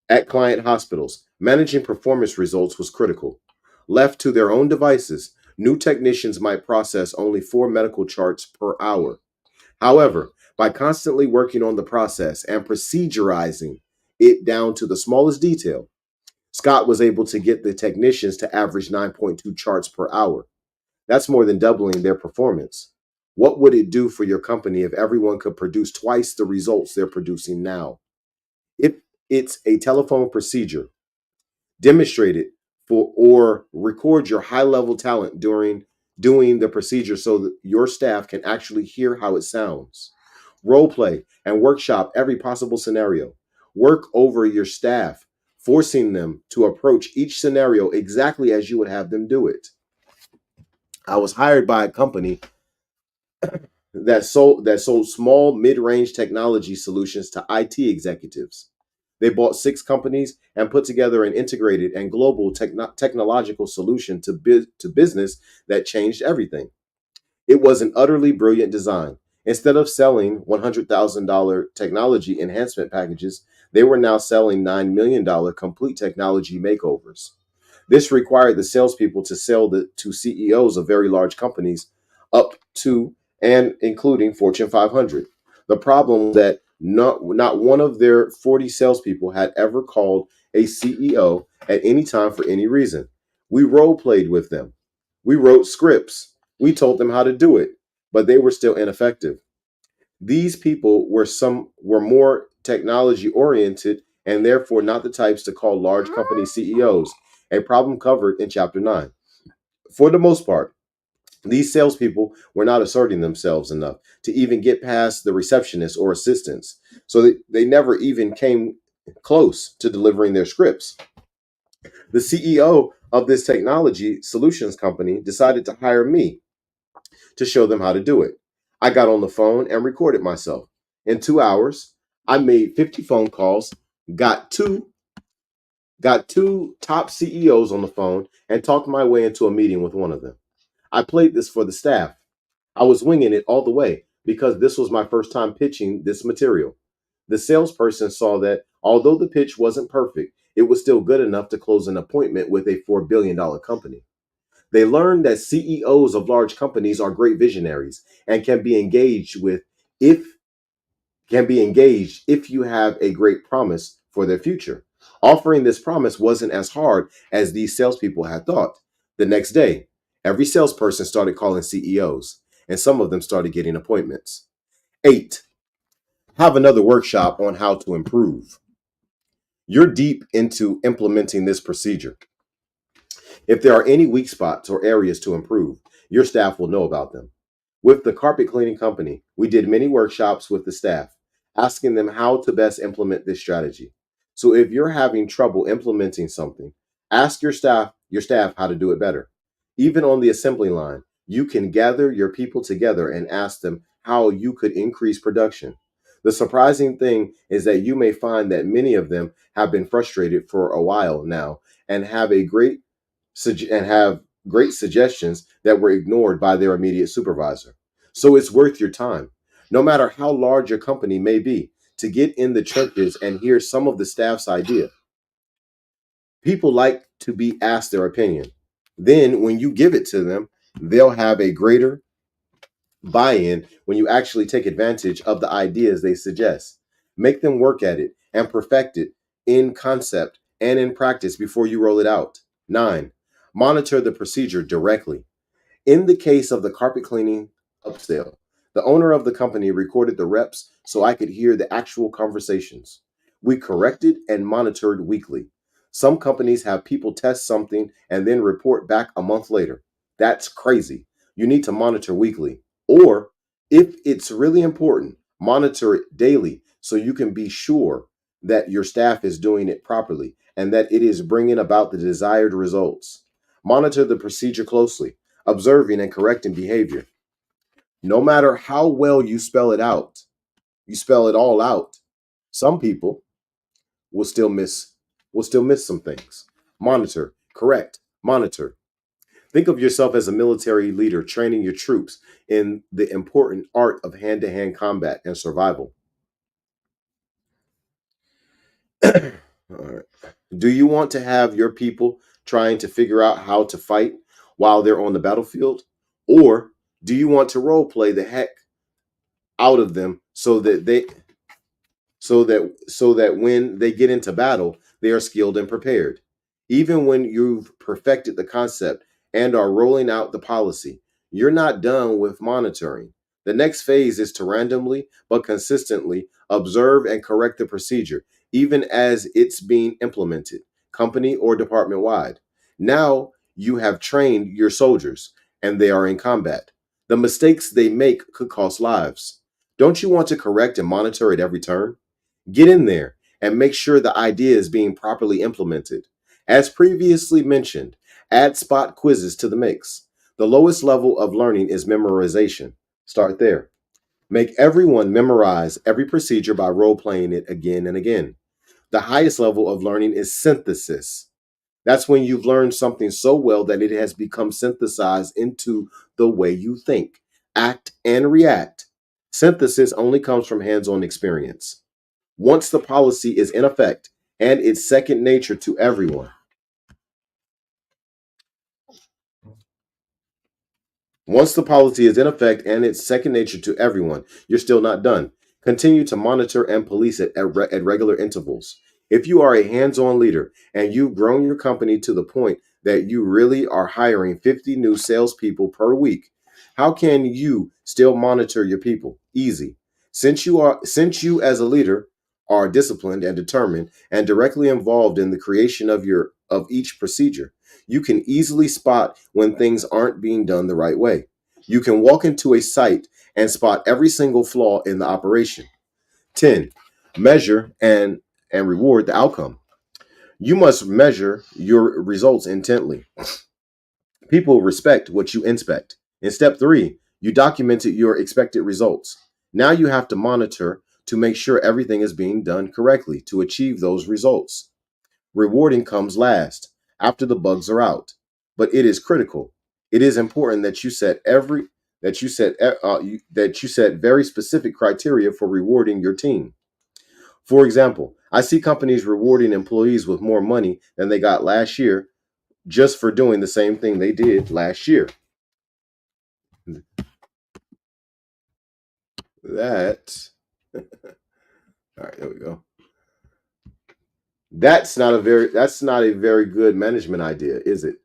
at client hospitals. Managing performance results was critical. Left to their own devices, new technicians might process only 4 medical charts per hour. However, by constantly working on the process and procedurizing it down to the smallest detail, Scott was able to get the technicians to average 9.2 charts per hour. That's more than doubling their performance. What would it do for your company if everyone could produce twice the results they're producing now? If it's a telephone procedure, demonstrate it for or record your high level talent during doing the procedure so that your staff can actually hear how it sounds. Role play and workshop every possible scenario. Work over your staff, forcing them to approach each scenario exactly as you would have them do it. I was hired by a company that sold small mid-range technology solutions to IT executives. They bought 6 companies and put together an integrated and global technological solution to business that changed everything. It was an utterly brilliant design. Instead of selling $100,000 technology enhancement packages, they were now selling $9 million complete technology makeovers. This required the salespeople to sell to CEOs of very large companies up to and including Fortune 500. The problem was that not one of their 40 salespeople had ever called a CEO at any time for any reason. We role played with them. We wrote scripts. We told them how to do it, but they were still ineffective. These people were more technology oriented and therefore not the types to call large company CEOs, a problem covered in chapter 9. For the most part, these salespeople were not asserting themselves enough to even get past the receptionist or assistants, so they never even came close to delivering their scripts. The CEO of this technology solutions company decided to hire me to show them how to do it. I got on the phone and recorded myself. In 2 hours, I made 50 phone calls, got two top CEOs on the phone, and talked my way into a meeting with one of them. I played this for the staff. I was winging it all the way because this was my first time pitching this material. The salesperson saw that although the pitch wasn't perfect, it was still good enough to close an appointment with a $4 billion company. They learned that CEOs of large companies are great visionaries and if can be engaged if you have a great promise for their future. Offering this promise wasn't as hard as these salespeople had thought. The next day, every salesperson started calling CEOs, and some of them started getting appointments. 8, have another workshop on how to improve. You're deep into implementing this procedure. If there are any weak spots or areas to improve, your staff will know about them. With the carpet cleaning company, we did many workshops with the staff, asking them how to best implement this strategy. So if you're having trouble implementing something, ask your staff how to do it better. Even on the assembly line, you can gather your people together and ask them how you could increase production. The surprising thing is that you may find that many of them have been frustrated for a while now and have great suggestions that were ignored by their immediate supervisor. So it's worth your time, no matter how large your company may be, to get in the trenches and hear some of the staff's idea. People like to be asked their opinion. Then, when you give it to them, they'll have a greater buy in when you actually take advantage of the ideas they suggest. Make them work at it and perfect it in concept and in practice before you roll it out. 9, monitor the procedure directly. In the case of the carpet cleaning upsell, The owner of the company recorded the reps so I could hear the actual conversations. We corrected and monitored weekly. Some companies have people test something and then report back a month later. That's crazy. You need to monitor weekly. Or, if it's really important, monitor it daily so you can be sure that your staff is doing it properly and that it is bringing about the desired results. Monitor the procedure closely, observing and correcting behavior. No matter how well you spell it out, you spell it all out, some people will still miss some things. Monitor, correct, monitor. Think of yourself as a military leader training your troops in the important art of hand-to-hand combat and survival. All right. Do you want to have your people trying to figure out how to fight while they're on the battlefield? Or do you want to role play the heck out of them so that when they get into battle, they are skilled and prepared. Even when you've perfected the concept and are rolling out the policy, you're not done with monitoring. The next phase is to randomly but consistently observe and correct the procedure, even as it's being implemented, company or department wide. Now you have trained your soldiers and they are in combat. The mistakes they make could cost lives. Don't you want to correct and monitor at every turn? Get in there and make sure the idea is being properly implemented. As previously mentioned, add spot quizzes to the mix. The lowest level of learning is memorization. Start there. Make everyone memorize every procedure by role playing it again and again. The highest level of learning is synthesis. That's when you've learned something so well that it has become synthesized into the way you think, act, and react. Synthesis only comes from hands on experience. Once the policy is in effect and it's second nature to everyone. Once the policy is in effect and it's second nature to everyone, you're still not done. Continue to monitor and police it at regular intervals. If you are a hands on leader and you've grown your company to the point that you really are hiring 50 new salespeople per week, how can you still monitor your people? Easy. Since you as a leader are disciplined and determined and directly involved in the creation of each procedure, you can easily spot when things aren't being done the right way. You can walk into a site and spot every single flaw in the operation. 10. Measure and reward the outcome. You must measure your results intently. People respect what you inspect. In step 3, you documented your expected results. Now you have to monitor to make sure everything is being done correctly to achieve those results. Rewarding comes last, after the bugs are out, but it is critical. It is important that you set very specific criteria for rewarding your team. For example, I see companies rewarding employees with more money than they got last year just for doing the same thing they did last year. That all right, there we go. That's not a very good management idea, is it?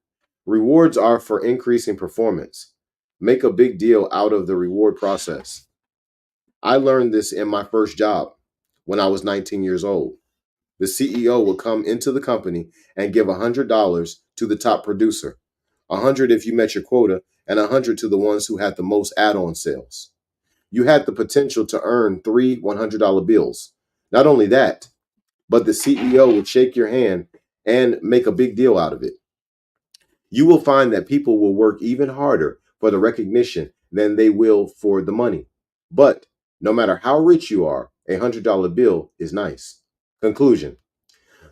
Rewards are for increasing performance. Make a big deal out of the reward process. I learned this in my first job when I was 19 years old. The CEO would come into the company and give $100 to the top producer, 100 if you met your quota, and 100 to the ones who had the most add-on sales. You had the potential to earn three $100 bills. Not only that, but the CEO would shake your hand and make a big deal out of it. You will find that people will work even harder for the recognition than they will for the money. But no matter how rich you are, $100 bill is nice. Conclusion.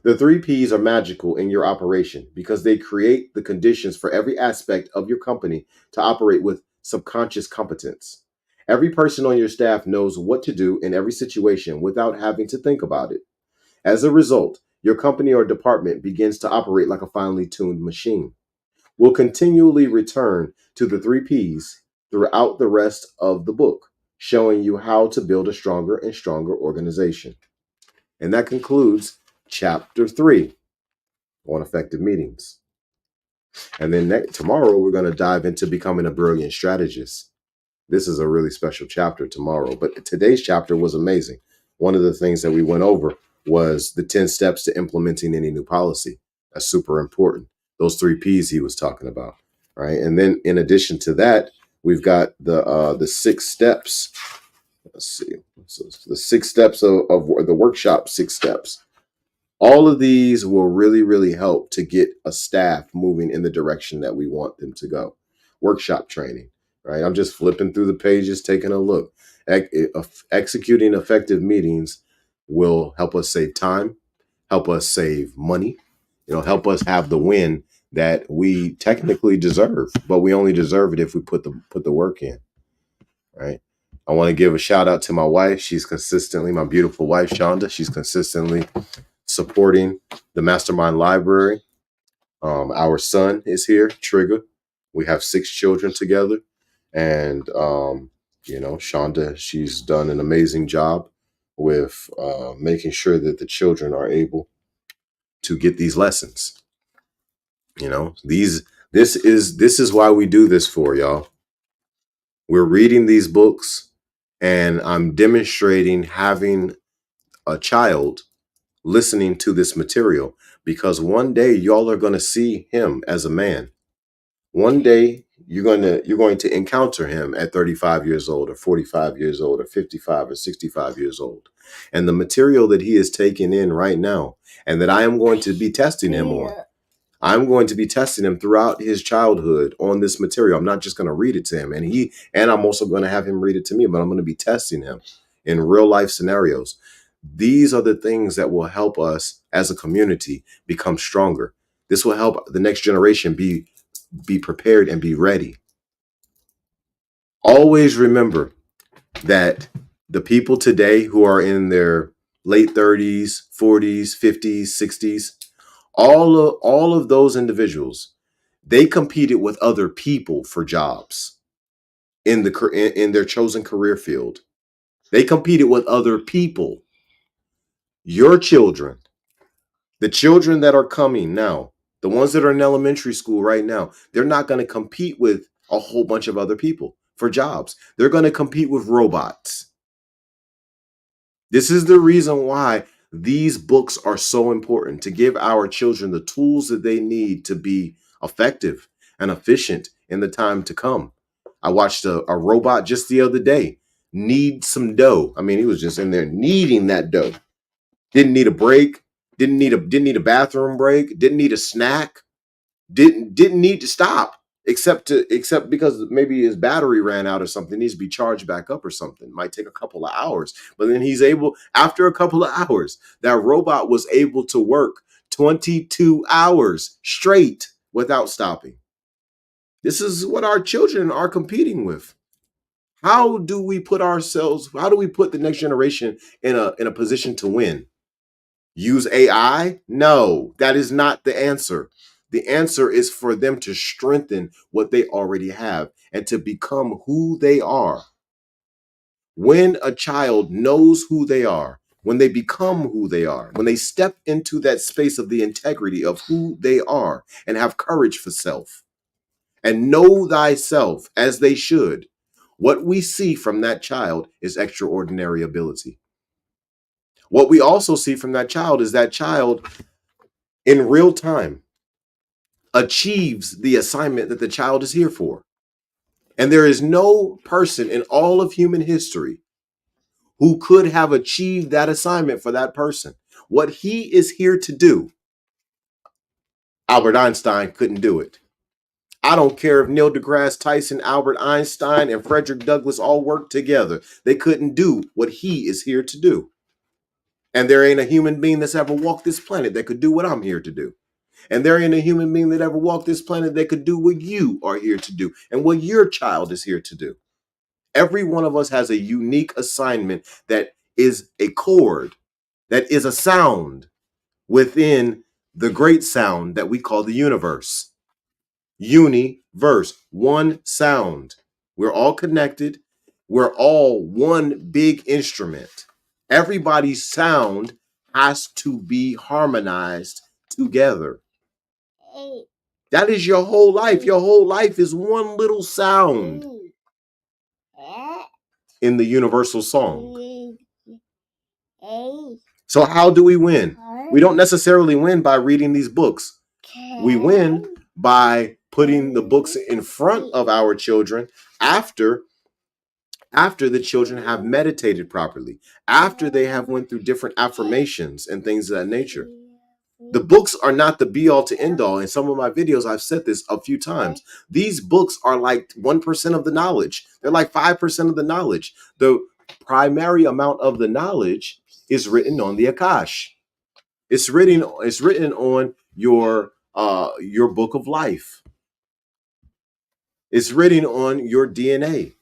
The three P's are magical in your operation because they create the conditions for every aspect of your company to operate with subconscious competence. Every person on your staff knows what to do in every situation without having to think about it. As a result, your company or department begins to operate like a finely tuned machine. We'll continually return to the three P's throughout the rest of the book, showing you how to build a stronger and stronger organization. And that concludes chapter 3 on effective meetings. And then tomorrow, we're going to dive into becoming a brilliant strategist. this is a really special chapter tomorrow. But today's chapter was amazing. One of the things that we went over was the 10 steps to implementing any new policy. That's super important. Those 3 P's he was talking about, right? And then in addition to that, we've got the 6 steps. Let's see. So the 6 steps of the workshop, 6 steps. All of these will really, really help to get a staff moving in the direction that we want them to go. Workshop training, right? I'm just flipping through the pages, taking a look. Executing effective meetings will help us save time, help us save money, help us have the win that we technically deserve, but we only deserve it if we put the work in, right? I want to give a shout out to my wife. She's consistently, my beautiful wife, Shonda. She's consistently supporting the MasterMind Library. Our son is here, Trigger. We have 6 children together. And, Shonda, she's done an amazing job with making sure that the children are able to get these lessons. This is why we do this for y'all. We're reading these books, and I'm demonstrating having a child listening to this material, because one day y'all are going to see him as a man. One day you're going to encounter him at 35 years old or 45 years old or 55 or 65 years old. And the material that he is taking in right now, and that I am going to be testing him on, I'm going to be testing him throughout his childhood on this material. I'm not just going to read it to him, and I'm also going to have him read it to me, but I'm going to be testing him in real life scenarios. These are the things that will help us as a community become stronger. This will help the next generation be prepared and be ready. Always remember that the people today who are in their late 30s, 40s, 50s, 60s, all of those individuals, they competed with other people for jobs in their chosen career field. They competed with other people. Your children, the children that are coming now, the ones that are in elementary school right now, they're not going to compete with a whole bunch of other people for jobs. They're going to compete with robots. This is the reason why these books are so important, to give our children the tools that they need to be effective and efficient in the time to come. I watched a robot just the other day knead some dough. I mean, he was just in there kneading that dough. Didn't need a break. Didn't need a bathroom break. Didn't need a snack. Didn't need to stop, except because maybe his battery ran out or something, needs to be charged back up or something. Might take a couple of hours, but then after a couple of hours, that robot was able to work 22 hours straight without stopping. This is what our children are competing with. How do we put the next generation in a position to win? Use AI? No, that is not the answer. The answer is for them to strengthen what they already have and to become who they are. When a child knows who they are, when they become who they are, when they step into that space of the integrity of who they are and have courage for self and know thyself as they should, what we see from that child is extraordinary ability. What we also see from that child is that child in real time achieves the assignment that the child is here for. And there is no person in all of human history who could have achieved that assignment for that person. What he is here to do, Albert Einstein couldn't do it. I don't care if Neil deGrasse Tyson, Albert Einstein, and Frederick Douglass all worked together. They couldn't do what he is here to do. And there ain't a human being that's ever walked this planet that could do what I'm here to do. And there ain't a human being that ever walked this planet that could do what you are here to do and what your child is here to do. Every one of us has a unique assignment that is a chord, that is a sound within the great sound that we call the universe. Universe, one sound. We're all connected. We're all one big instrument. Everybody's sound has to be harmonized together. That is your whole life. Your whole life is one little sound. in the universal song. So how do we win? We don't necessarily win by reading these books. We win by putting the books in front of our children after the children have meditated properly, after they have went through different affirmations and things of that nature. The books are not the be all to end all. In some of my videos, I've said this a few times. These books are like 1% of the knowledge. They're like 5% of the knowledge. The primary amount of the knowledge is written on the Akash. It's written on your book of life. It's written on your DNA.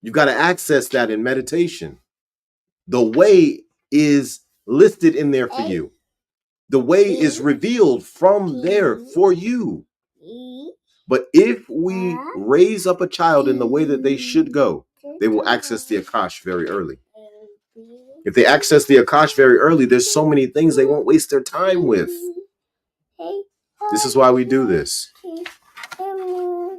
You've got to access that in meditation. The way is listed in there for you. The way is revealed from there for you. But if we raise up a child in the way that they should go, they will access the Akash very early. If they access the Akash very early, there's so many things they won't waste their time with. This is why we do this.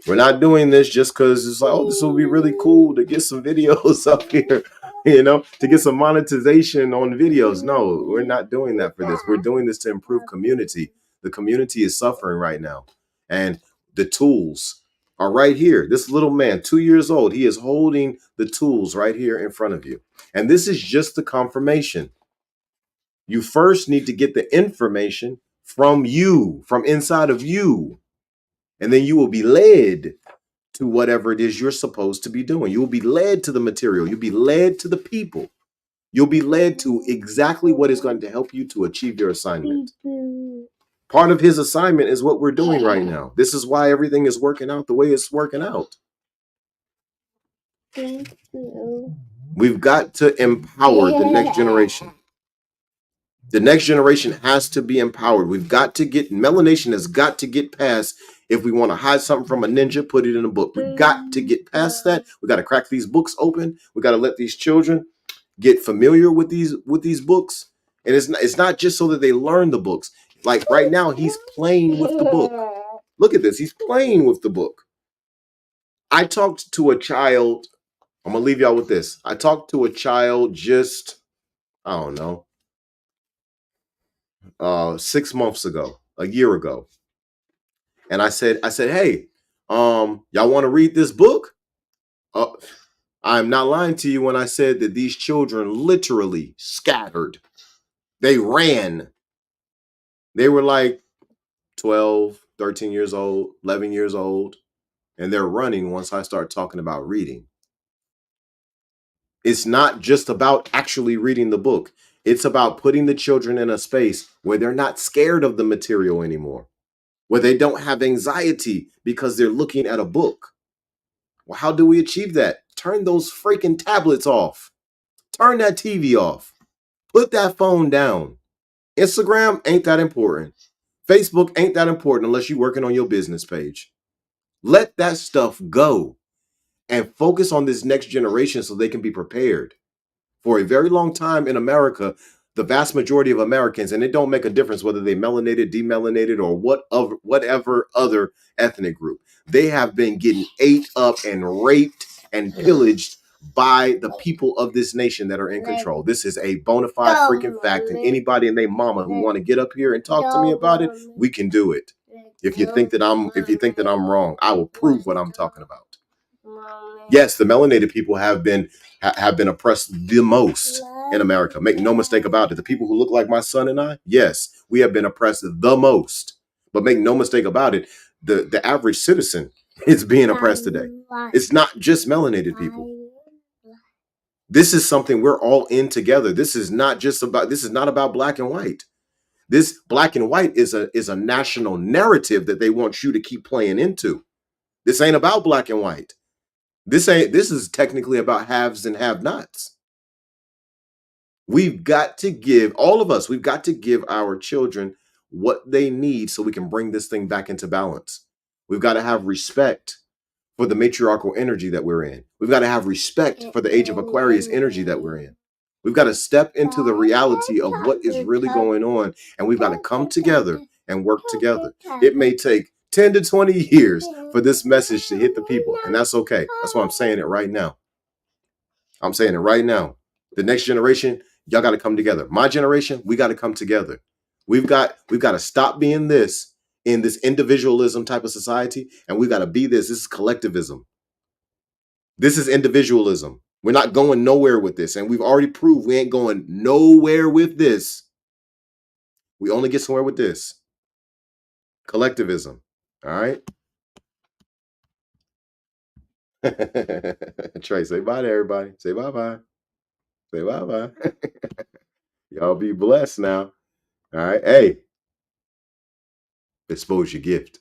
We're not doing this just because it's like, oh, this will be really cool to get some videos up here, to get some monetization on videos. No, we're not doing that for this. We're doing this to improve community. The community is suffering right now. And the tools are right here. This little man, 2 years old, he is holding the tools right here in front of you. And this is just the confirmation. You first need to get the information from you, from inside of you. And then you will be led to whatever it is you're supposed to be doing. You will be led to the material. You'll be led to the people. You'll be led to exactly what is going to help you to achieve your assignment. Part of his assignment is what we're doing right now. This is why everything is working out the way it's working out. Thank you. We've got to empower the next generation. The next generation has to be empowered. Melanation has got to get past. If we want to hide something from a ninja, put it in a book. We've got to get past that. We got to crack these books open. We got to let these children get familiar with these books. And it's not just so that they learn the books. Like right now, he's playing with the book. Look at this. He's playing with the book. I talked to a child. I'm going to leave y'all with this. I talked to a child just, I don't know, 6 months ago, a year ago. And I said, hey, y'all want to read this book? I'm not lying to you when I said that these children literally scattered. They ran. They were like 12, 13 years old, 11 years old, and they're running once I start talking about reading. It's not just about actually reading the book. It's about putting the children in a space where they're not scared of the material anymore, where they don't have anxiety because they're looking at a book. Well, how do we achieve that? Turn those freaking tablets off. Turn that TV off. Put that phone down. Instagram ain't that important. Facebook ain't that important unless you're working on your business page. Let that stuff go and focus on this next generation so they can be prepared. For a very long time in America, the vast majority of Americans, and it don't make a difference whether they melanated, demelanated, or whatever other ethnic group, they have been getting ate up and raped and pillaged by the people of this nation that are in control. This is a bona fide freaking fact, and anybody and their mama who want to get up here and talk to me about it, we can do it. If you think that I'm wrong, I will prove what I'm talking about. Yes, the melanated people have been oppressed the most in America. Make no mistake about it. The people who look like my son and I, yes, we have been oppressed the most. But make no mistake about it, the average citizen is being oppressed today. It's not just melanated people. This is something we're all in together. This is not about black and white. This black and white is a national narrative that they want you to keep playing into. This ain't about black and white. This is technically about haves and have-nots. We've got to give our children what they need so we can bring this thing back into balance. We've got to have respect for the matriarchal energy that we're in. We've got to have respect for the age of Aquarius energy that we're in. We've got to step into the reality of what is really going on, and we've got to come together and work together. It may take 10 to 20 years for this message to hit the people, and that's okay. That's why I'm saying it right now. I'm saying it right now. The next generation, y'all got to come together. My generation, we got to come together. We've got to stop being this in this individualism type of society, and we got to be this. This is collectivism. This is individualism. We're not going nowhere with this, and we've already proved we ain't going nowhere with this. We only get somewhere with this collectivism. All right. Trey, say bye to everybody. Say bye bye. Say bye bye. Y'all be blessed now. All right. Hey, expose your gift.